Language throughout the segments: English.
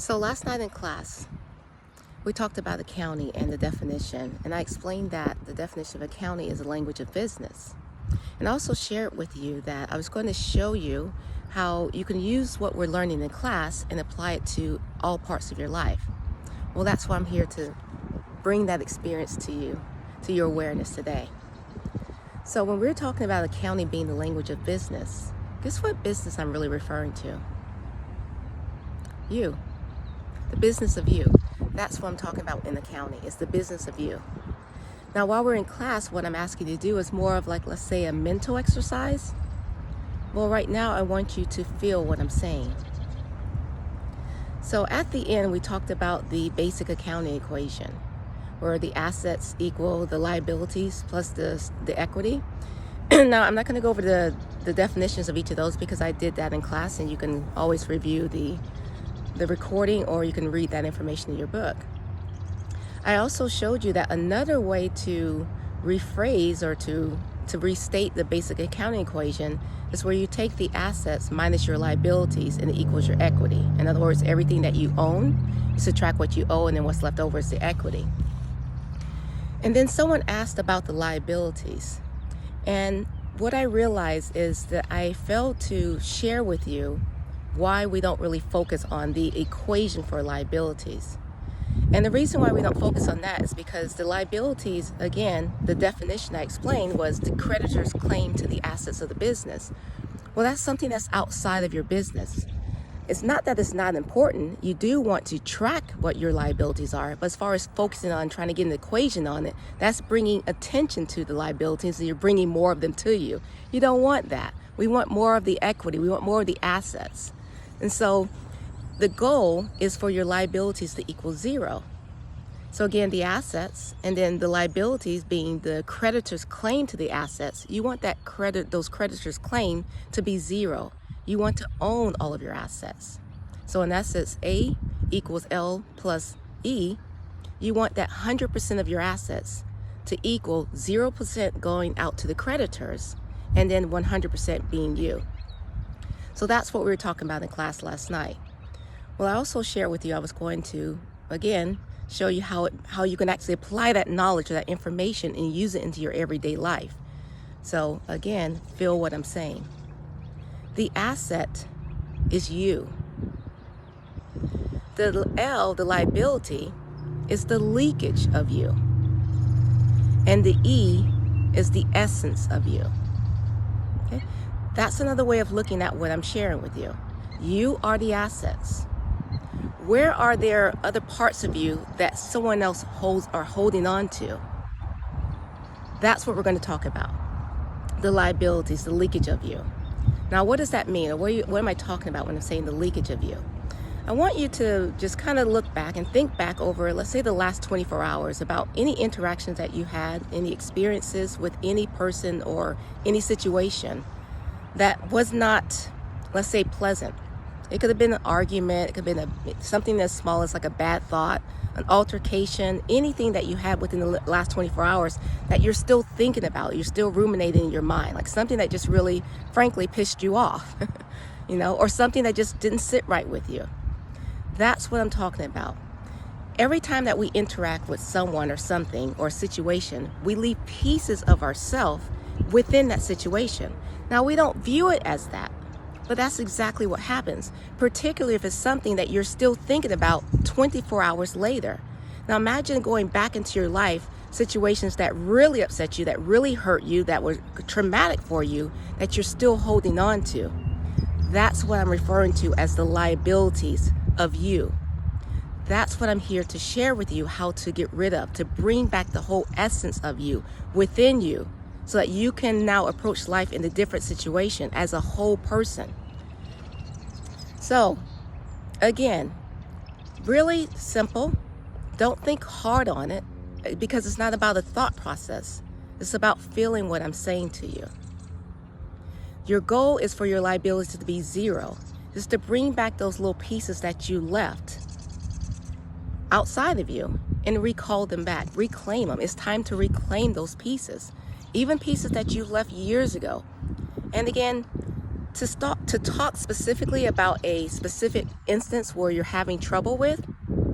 So last night in class, we talked about accounting and the definition, and I explained that the definition of accounting is a language of business. And I also shared with you that I was going to show you how you can use what we're learning in class and apply it to all parts of your life. Well, that's why I'm here to bring that experience to you, to your awareness today. So when we're talking about accounting being the language of business, guess what business I'm really referring to? You. The business of you. That's what I'm talking about in accounting. It's the business of you. Now, while we're in class, what I'm asking you to do is more of like, let's say, a mental exercise. Well, right now, I want you to feel what I'm saying. So at the end, we talked about the basic accounting equation, where the assets equal the liabilities plus the equity. Now, I'm not going to go over the definitions of each of those because I did that in class, and you can always review the recording, or you can read that information in your book. I also showed you that another way to rephrase or to restate the basic accounting equation is where you take the assets minus your liabilities and it equals your equity. In other words, everything that you own, you subtract what you owe, and then what's left over is the equity. And then someone asked about the liabilities. And what I realized is that I failed to share with you why we don't really focus on the equation for liabilities. And the reason why we don't focus on that is because the liabilities, again, the definition I explained was the creditor's claim to the assets of the business. Well, that's something that's outside of your business. It's not that it's not important. You do want to track what your liabilities are, but as far as focusing on trying to get an equation on it, that's bringing attention to the liabilities, and you're bringing more of them to you. You don't want that. We want more of the equity. We want more of the assets. And so the goal is for your liabilities to equal zero. So again, the assets and then the liabilities being the creditor's claim to the assets, you want that those creditors' claim to be zero. You want to own all of your assets. So in essence, A equals L plus E. You want that 100% of your assets to equal 0% going out to the creditors and then 100% being you. So that's what we were talking about in class last night. Well, I also shared with you I was going to, again, show you how you can actually apply that knowledge or that information and use it into your everyday life. So again, feel what I'm saying. The asset is you. The L, the liability, is the leakage of you. And the E is the essence of you. Okay? That's another way of looking at what I'm sharing with you. You are the assets. Where are there other parts of you that someone else are holding on to? That's what we're going to talk about. The liabilities, the leakage of you. Now, what does that mean? Or what am I talking about when I'm saying the leakage of you? I want you to just kind of look back and think back over, let's say, the last 24 hours about any interactions that you had, any experiences with any person or any situation that was not, let's say, pleasant. It could have been an argument. It could have been something as small as like a bad thought, an altercation, anything that you had within the last 24 hours that you're still thinking about, you're still ruminating in your mind, like something that just really, frankly, pissed you off, or something that just didn't sit right with you. That's what I'm talking about. Every time that we interact with someone or something or a situation, we leave pieces of ourselves within that situation. Now, we don't view it as that. But that's exactly what happens, particularly if it's something that you're still thinking about 24 hours later. Now imagine going back into your life, situations that really upset you, that really hurt you, that were traumatic for you, that you're still holding on to. That's what I'm referring to as the liabilities of you. That's what I'm here to share with you, how to get rid of, to bring back the whole essence of you within you, so that you can now approach life in a different situation as a whole person. So, again, really simple. Don't think hard on it because it's not about a thought process. It's about feeling what I'm saying to you. Your goal is for your liability to be zero. Is to bring back those little pieces that you left outside of you and recall them back, reclaim them. It's time to reclaim those pieces. Even pieces that you left years ago. And again, to talk specifically about a specific instance where you're having trouble with,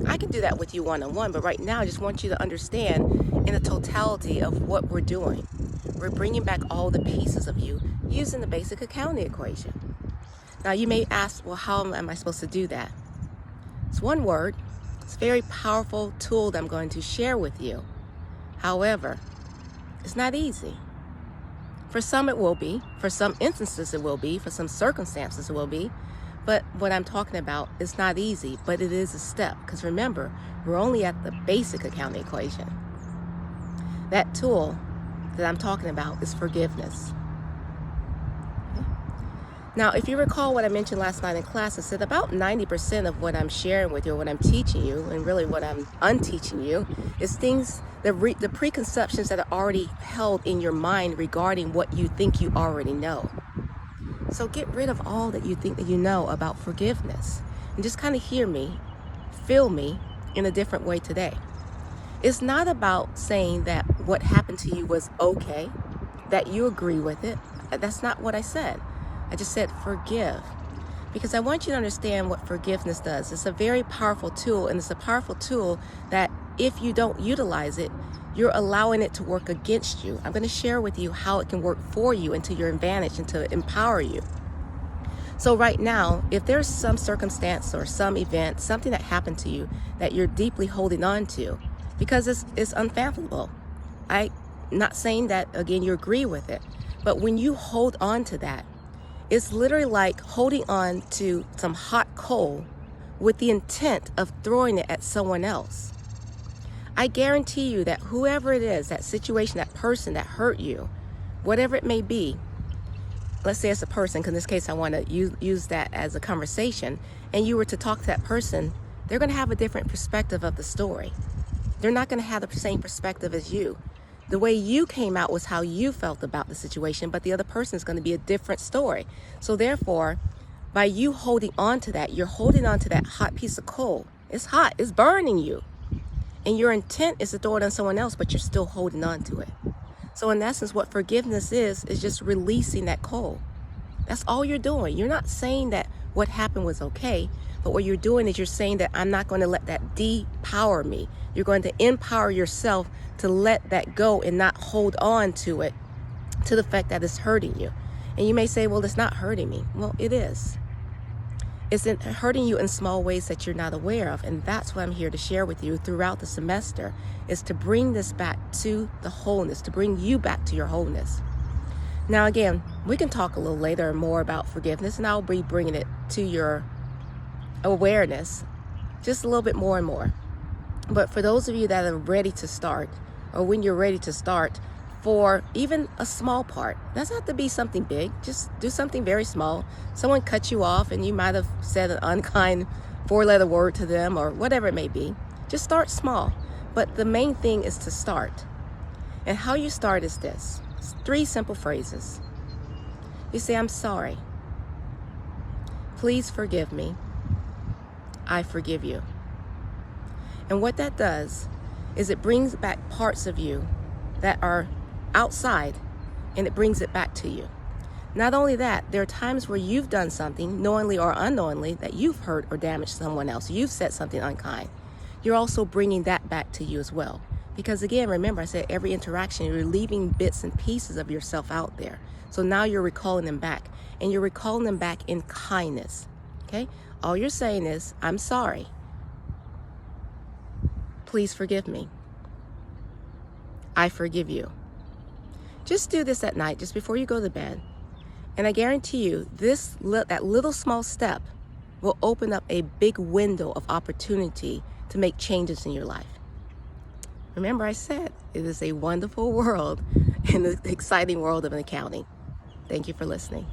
I can do that with you one-on-one, but right now I just want you to understand in the totality of what we're doing. We're bringing back all the pieces of you using the basic accounting equation. Now you may ask, well, how am I supposed to do that? It's one word. It's a very powerful tool that I'm going to share with you. However, it's not easy. For some it will be, for some instances it will be, for some circumstances it will be, but what I'm talking about is not easy, but it is a step, because remember, we're only at the basic accounting equation. That tool that I'm talking about is forgiveness. Okay? Now, if you recall what I mentioned last night in class, I said about 90% of what I'm sharing with you, or what I'm teaching you, and really what I'm unteaching you, is things, the preconceptions that are already held in your mind regarding what you think you already know. So get rid of all that you think that you know about forgiveness, and just kind of hear me, feel me in a different way today. It's not about saying that what happened to you was okay, that you agree with it. That's not what I said. I just said forgive, because I want you to understand what forgiveness does. It's a very powerful tool, and it's a powerful tool that if you don't utilize it, you're allowing it to work against you. I'm going to share with you how it can work for you and to your advantage and to empower you. So right now, if there's some circumstance or some event, something that happened to you that you're deeply holding on to, because it's unfathomable. I'm not saying that, again, you agree with it, but when you hold on to that, it's literally like holding on to some hot coal with the intent of throwing it at someone else. I guarantee you that whoever it is, that situation, that person that hurt you, whatever it may be, let's say it's a person, because in this case I want to use that as a conversation, and you were to talk to that person, they're going to have a different perspective of the story. They're not going to have the same perspective as you. The way you came out was how you felt about the situation, but the other person is going to be a different story. So therefore, by you holding on to that, you're holding on to that hot piece of coal. It's hot, it's burning you. And your intent is to throw it on someone else, but you're still holding on to it. So in essence, what forgiveness is just releasing that coal. That's all you're doing. You're not saying that what happened was okay, but what you're doing is you're saying that I'm not going to let that depower me. You're going to empower yourself to let that go and not hold on to it, to the fact that it's hurting you. And you may say, well, it's not hurting me. Well, it is. It's hurting you in small ways that you're not aware of. And that's what I'm here to share with you throughout the semester, is to bring this back to the wholeness, to bring you back to your wholeness. Now, again, we can talk a little later more about forgiveness, and I'll be bringing it to your awareness just a little bit more and more. But for those of you that are ready to start, or when you're ready to start, for even a small part, it doesn't have to be something big, just do something very small. Someone cut you off and you might have said an unkind 4-letter word to them, or whatever it may be. Just start small. But the main thing is to start. And how you start is this. It's 3 simple phrases. You say, I'm sorry. Please forgive me. I forgive you. And what that does is it brings back parts of you that are outside, and it brings it back to you. Not only that, there are times where you've done something, knowingly or unknowingly, that you've hurt or damaged someone else. You've said something unkind. You're also bringing that back to you as well. Because again, remember, I said every interaction, you're leaving bits and pieces of yourself out there. So now you're recalling them back, and you're recalling them back in kindness. Okay? All you're saying is, I'm sorry. Please forgive me. I forgive you. Just do this at night, just before you go to bed. And I guarantee you, that little small step will open up a big window of opportunity to make changes in your life. Remember, I said it is a wonderful world and an exciting world of accounting. Thank you for listening.